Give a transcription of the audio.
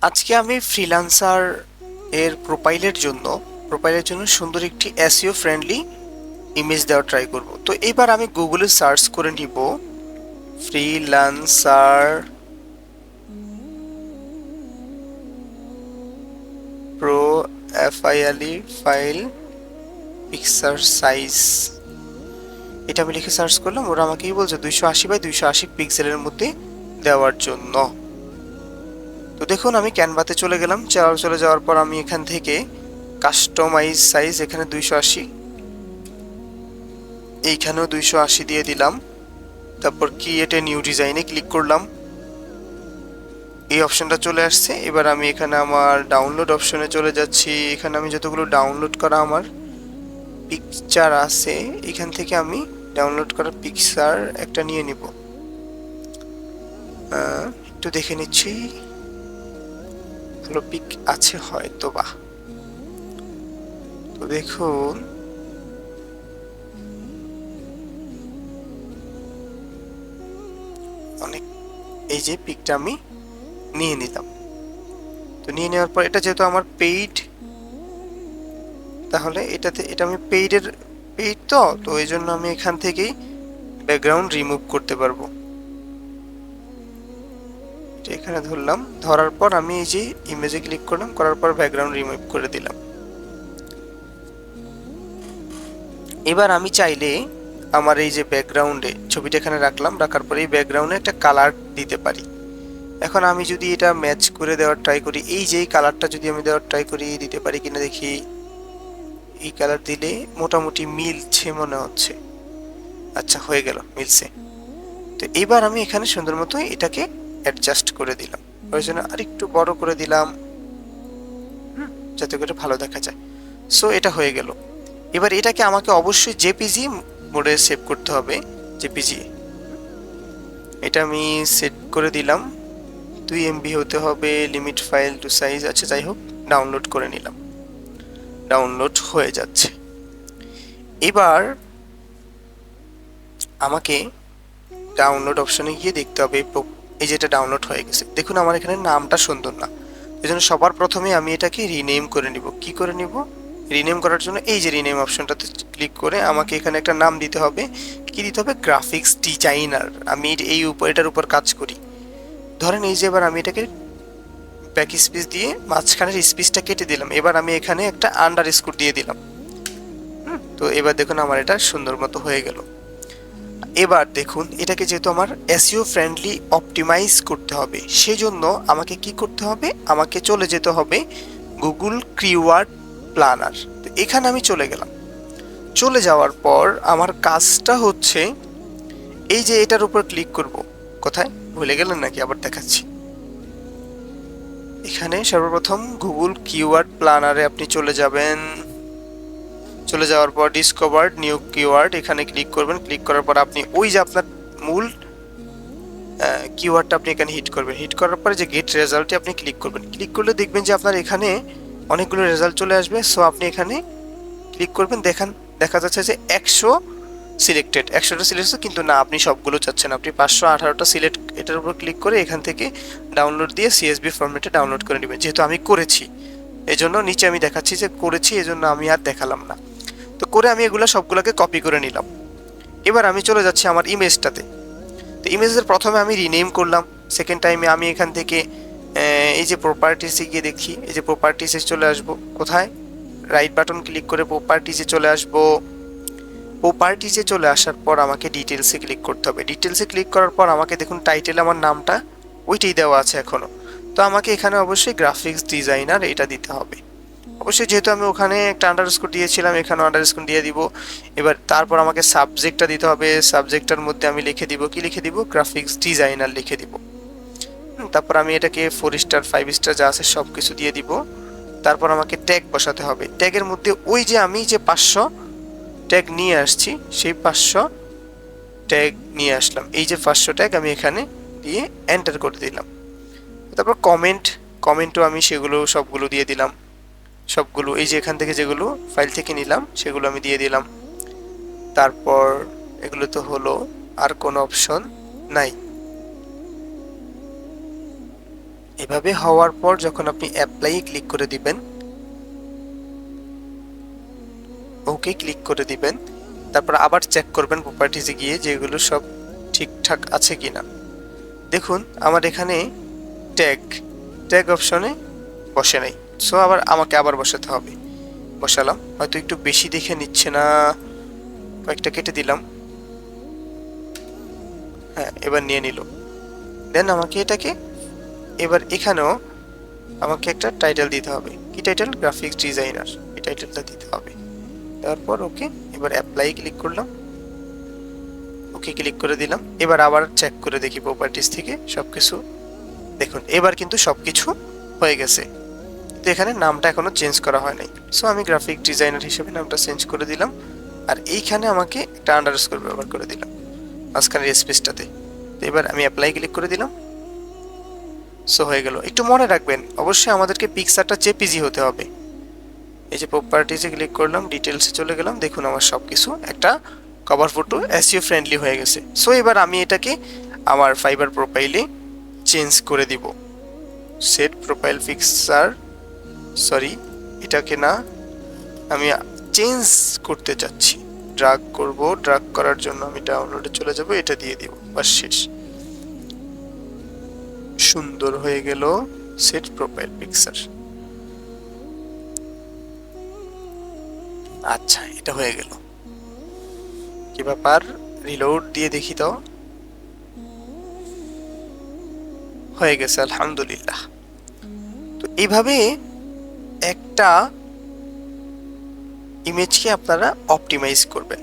আজকে আমি ফ্রিল্যান্সার এর প্রোফাইলের জন্য সুন্দর একটি এসইও ফ্রেন্ডলি ইমেজ দেওয়া ট্রাই করব। তো এবার আমি গুগলে সার্চ করে নিব freelancer pro file picture size. এটা আমি লিখে সার্চ করলাম, ওরা আমাকেই বলছে 280 বাই 280 পিক্সেলের মধ্যে দেওয়ার জন্য। তো দেখুন আমি ক্যানভাতে চলে গেলাম, চলে যাওয়ার পর আমি এখান থেকে কাস্টমাইজ সাইজ এখানে 280, এইখানেও 280 দিয়ে দিলাম। তারপর ক্রিয়েট এ নিউ ডিজাইনে ক্লিক করলাম, এই অপশনটা চলে আসছে। এবার আমি এখানে আমার ডাউনলোড অপশনে চলে যাচ্ছি। এখানে আমি যতগুলো ডাউনলোড করা আমার পিকচার আছে, এখান থেকে আমি ডাউনলোড করা পিকচার একটা নিয়ে নিব। একটু দেখে নিচ্ছি, ভালো পিক আছে হয়তো বা। তো দেখুন অনেক, এই যে পিকটা আমি নিয়ে নিলাম। তো নিয়ে নেওয়ার পর এটা যেহেতু আমার পেইড, তাহলে এটা আমি পেইড তো এই জন্য আমি এখান থেকেই ব্যাকগ্রাউন্ড রিমুভ করতে পারবো। এখানে ধরলাম, ধরার পর আমি এই যে ইমেজে ক্লিক করলাম, করার পর ব্যাকগ্রাউন্ড রিমুভ করে দিলাম। এবার আমি চাইলে আমার এই যে ব্যাকগ্রাউন্ডে ছবিটা এখানে রাখলাম, রাখার পরে এই ব্যাকগ্রাউন্ডে একটা কালার দিতে পারি। এখন আমি যদি এটা ম্যাচ করে দেওয়ার ট্রাই করি, এই যে কালারটা যদি আমি দেওয়ার ট্রাই করি, দিতে পারি কিনা দেখি। এই কালার দিলে মোটামুটি মিলছে মনে হচ্ছে। আচ্ছা, হয়ে গেল, মিলছে। তো এবার আমি এখানে সুন্দর মতো এটাকে অ্যাডজাস্ট করে দিলাম, প্রয়োজনে আরেকটু বড় করে দিলাম, যাতে করে ভালো দেখা যায়। সো এটা হয়ে গেল। এবার এটাকে আমাকে অবশ্যই জেপিজি মোডে সেভ করতে হবে। জেপিজি এটা আমি সেট করে দিলাম, 2 MB হতে হবে, লিমিট ফাইল টু সাইজ। আচ্ছা যাই হোক, ডাউনলোড করে নিলাম, ডাউনলোড হয়ে যাচ্ছে। এবার আমাকে ডাউনলোড অপশনে গিয়ে দেখতে হবে এই যেটা ডাউনলোড হয়ে গেছে। দেখুন আমার এখানে নামটা সুন্দর না, এই জন্য সবার প্রথমে আমি এটাকে রিনেম করে নিব। কি করে নিব? রিনেম করার জন্য এই যে রিনেম অপশনটাতে ক্লিক করে আমাকে এখানে একটা নাম দিতে হবে। কি দিতে হবে? Graphics designer. আমি এটার উপর কাজ করি। ধরেন এই যে এবার আমি এটাকে ব্যাক স্পেস দিয়ে মাঝখানের স্পেসটা কেটে দিলাম। এবার আমি এখানে একটা আন্ডারস্কোর দিয়ে দিলাম। তো এবার দেখুন আমার এটা সুন্দর মতো হয়ে গেল। এবার দেখুন এটাকে যেহেতু আমার এসইও ফ্রেন্ডলি অপটিমাইজ করতে হবে, সেজন্য আমাকে কি করতে হবে? আমাকে চলে যেতে হবে গুগল কিওয়ার্ড প্ল্যানার। তো এখানে আমি চলে গেলাম। চলে যাওয়ার পর আমার কাজটা হচ্ছে এই যে এটার উপর ক্লিক করব। কোথায় ভুলে গেলেন নাকি? আবার দেখাচ্ছি। এখানে সর্বপ্রথম গুগল কিওয়ার্ড প্ল্যানারে আপনি চলে যাবেন। চলে যাওয়ার পর ডিসকভার নিউ কিওয়ার্ড, এখানে ক্লিক করবেন। ক্লিক করার পর আপনি ওই যে আপনার মূল কিওয়ার্ডটা আপনি এখানে হিট করবেন। হিট করার পরে যে গেট রেজাল্টে আপনি ক্লিক করবেন। ক্লিক করলে দেখবেন যে আপনার এখানে অনেকগুলো রেজাল্ট চলে আসবে। সো আপনি এখানে ক্লিক করবেন। দেখা যাচ্ছে যে 100টা সিলেক্টেড, কিন্তু না, আপনি সবগুলো চাচ্ছেন, আপনি 518টা সিলেক্ট। এটার উপর ক্লিক করে এখান থেকে ডাউনলোড দিয়ে সিএসভি ফরম্যাটে ডাউনলোড করে নেবেন। যেহেতু আমি করেছি, এজন্য নিচে আমি দেখাচ্ছি যে করেছি, এজন্য আমি আর দেখালাম না। তো করে আমি এগুলো সবগুলোকে কপি করে নিলাম। এবার আমি চলে যাচ্ছি আমার ইমেজটাতে। তো ইমেজের প্রথমে আমি রিনেম করলাম। সেকেন্ড টাইমে আমি এখান থেকে এই যে প্রপার্টিসে গিয়ে দেখি, এই যে প্রপার্টিসে চলে আসবো। কোথায়? রাইট বাটন ক্লিক করে প্রপার্টিসে চলে আসবো। প্রপার্টিসে চলে আসার পর আমাকে ডিটেলসে ক্লিক করতে হবে। ডিটেলসে ক্লিক করার পর আমাকে দেখুন টাইটেল আমার নামটা ওইটাই দেওয়া আছে এখনো। তো আমাকে এখানে অবশ্যই গ্রাফিক্স ডিজাইনার এটা দিতে হবে। অবশ্যই যেহেতু আমি ওখানে একটা আন্ডারস্কোর দিয়েছিলাম, এখানেও আন্ডারস্কোর দিয়ে দিব। এবার তারপর আমাকে সাবজেক্টটা দিতে হবে। সাবজেক্টটার মধ্যে আমি লিখে দিব, কি লিখে দিব? গ্রাফিক্স ডিজাইনার লিখে দিব। তারপর আমি এটাকে 4 স্টার 5 স্টার যা আছে সব কিছু দিয়ে দিব। তারপর আমাকে ট্যাগ বসাতে হবে। ট্যাগের মধ্যে ওই যে আমি যে 500 ট্যাগ নিয়ে আসছি, সেই 500 ট্যাগ নিয়ে আসলাম। এই যে 500 ট্যাগ আমি এখানে দিয়ে এন্টার করে দিলাম। তারপর কমেন্টও আমি সেগুলো সবগুলো দিয়ে দিলাম। সবগুলো এই যে এখান থেকে যেগুলো ফাইল থেকে নিলাম সেগুলো আমি দিয়ে দিলাম। তারপর এগুলো তো হলো, আর কোনো অপশন নাই। এভাবে হওয়ার পর যখন আপনি অ্যাপ্লাই ক্লিক করে দিবেন, ওকে ক্লিক করে দিবেন, তারপর আবার চেক করবেন প্রপার্টিজে গিয়ে যে এগুলো সব ঠিকঠাক আছে কিনা। দেখুন আমার এখানে ট্যাগ ট্যাগ অপশনে বসে নাই, সো আমাকে আবার বসাতে হবে। বসালাম, হয়তো একটু বেশি দেখে নিচ্ছে না, কয়েকটা কেটে দিলাম। হ্যাঁ, এবার নিয়ে নিল। দেন আমাকে এটাকে এবার এখানেও আমাকে একটা টাইটেল দিতে হবে। কি টাইটেল? গ্রাফিক্স ডিজাইনার, এই টাইটেলটা দিতে হবে। তারপর ওকে, এবার অ্যাপ্লাই ক্লিক করলাম, ওকে ক্লিক করে দিলাম। এবার আবার চেক করে দেখি প্রপার্টিজ থেকে সবকিছু। দেখুন এবার কিন্তু সবকিছু হয়ে গেছে, তো এখানে নামটা এখনো চেঞ্জ করা হয় নাই। সো আমি গ্রাফিক ডিজাইনার হিসেবে নামটা চেঞ্জ করে দিলাম, আর এইখানে আমাকে একটা আন্ডারস্কোর ব্যবহার করে দিলাম মাঝখানের স্পেসটাতে। তো এবার আমি অ্যাপ্লাই ক্লিক করে দিলাম। সো হয়ে গেল। একটু মনে রাখবেন অবশ্যই আমাদেরকে পিকচারটা জেপিজি হতে হবে। এই যে প্রপার্টিজে ক্লিক করলাম, ডিটেলসে চলে গেলাম, দেখুন আমার সবকিছু একটা কভার ফটো এসইও ফ্রেন্ডলি হয়ে গেছে। সো এবার আমি এটাকে আমার ফাইবার প্রোফাইলে চেঞ্জ করে দিব। সেট প্রোফাইল পিকচার, সরি এটাকে না, আমি চেঞ্জ করতে চাচ্ছি, ড্রাগ করব। ড্রাগ করার জন্য আমি ডাউনলোডে চলে যাব, এটা দিয়ে দিব, বাস শেষ। সুন্দর হয়ে গেল সেট প্রোফাইল পিকচার। আচ্ছা, এটা হয়ে গেল। কি ব্যাপার, রিলোড দিয়ে দেখি তো। হয়ে গেছে, আলহামদুলিল্লাহ। তো এইভাবে একটা ইমেজকে আপনারা অপটিমাইজ করবেন।